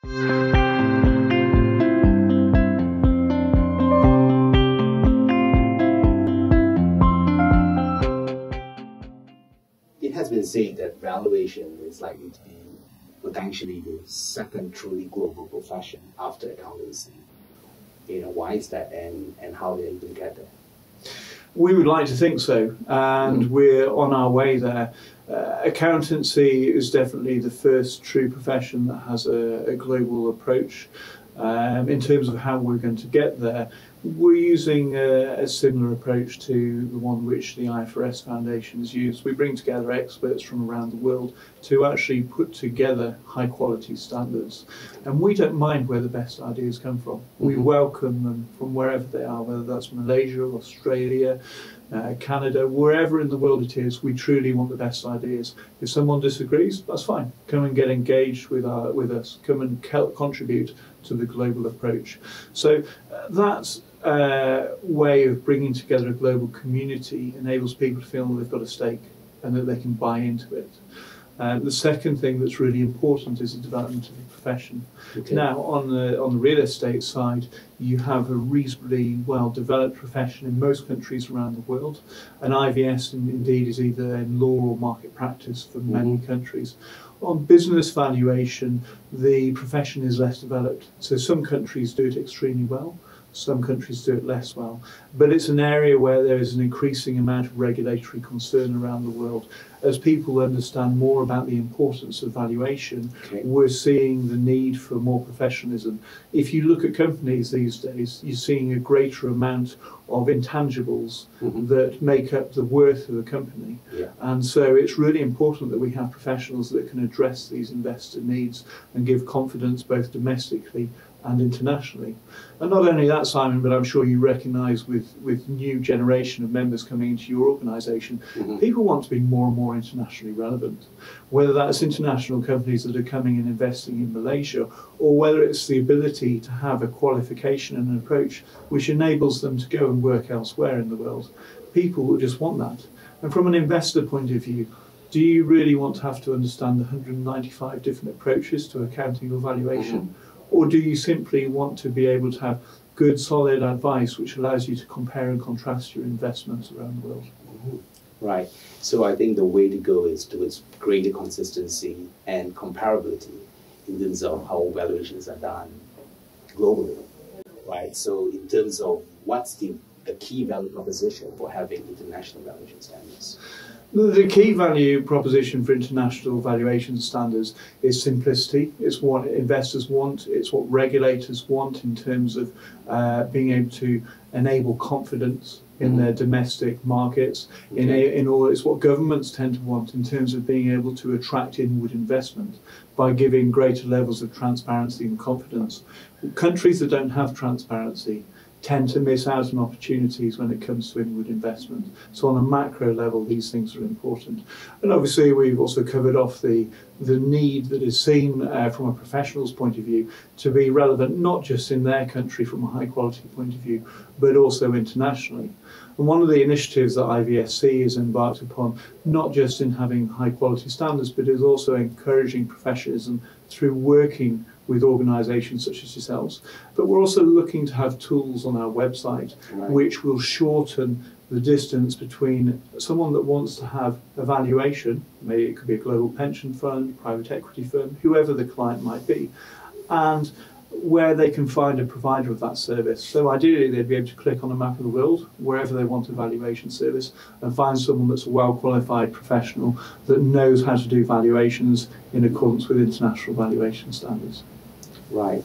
It has been said that valuation is likely to be potentially the second truly global profession after accountancy. Why is that, and how did it even get there? We would like to think so, and we're on our way there. Accountancy is definitely the first true profession that has a global approach. In terms of how we're going to get there, we're using a similar approach to the one which the IFRS Foundation has used. We bring together experts from around the world to actually put together high quality standards. And we don't mind where the best ideas come from. We welcome them from wherever they are, whether that's Malaysia, Australia, Canada, wherever in the world it is. We truly want the best ideas. If someone disagrees, that's fine. Come and get engaged with us. Come and contribute to the global approach. So that's way of bringing together a global community enables people to feel that they've got a stake and that they can buy into it. The second thing that's really important is the development of the profession. Okay. Now, on the real estate side, you have a reasonably well-developed profession in most countries around the world, and IVS indeed is either in law or market practice for many countries. On business valuation, the profession is less developed. So some countries do it extremely well, some countries do it less well. But it's an area where there is an increasing amount of regulatory concern around the world. As people understand more about the importance of valuation, we're seeing the need for more professionalism. If you look at companies these days, you're seeing a greater amount of intangibles that make up the worth of a company. And so it's really important that we have professionals that can address these investor needs and give confidence both domestically and internationally. And not only that, Simon, but I'm sure you recognise with new generation of members coming into your organisation, people want to be more and more internationally relevant. Whether that's international companies that are coming and investing in Malaysia, or whether it's the ability to have a qualification and an approach which enables them to go and work elsewhere in the world. People will just want that. And from an investor point of view, do you really want to have to understand the 195 different approaches to accounting or valuation? Or do you simply want to be able to have good, solid advice which allows you to compare and contrast your investments around the world? Right. So I think the way to go is towards greater consistency and comparability in terms of how valuations are done globally. Right. So in terms of what's the key value proposition for having international valuation standards? The key value proposition for international valuation standards is simplicity. It's what investors want, it's what regulators want in terms of being able to enable confidence in their domestic markets. It's what governments tend to want in terms of being able to attract inward investment by giving greater levels of transparency and confidence. Countries that don't have transparency tend to miss out on opportunities when it comes to inward investment. So on a macro level, these things are important. And obviously we've also covered off the need that is seen from a professional's point of view to be relevant not just in their country from a high quality point of view, but also internationally. And one of the initiatives that IVSC has embarked upon, not just in having high quality standards, but is also encouraging professionalism through working with organisations such as yourselves. But we're also looking to have tools on our website which will shorten the distance between someone that wants to have a valuation, maybe it could be a global pension fund, private equity firm, whoever the client might be, and where they can find a provider of that service. So ideally they'd be able to click on a map of the world wherever they want a valuation service and find someone that's a well-qualified professional that knows how to do valuations in accordance with international valuation standards. Right.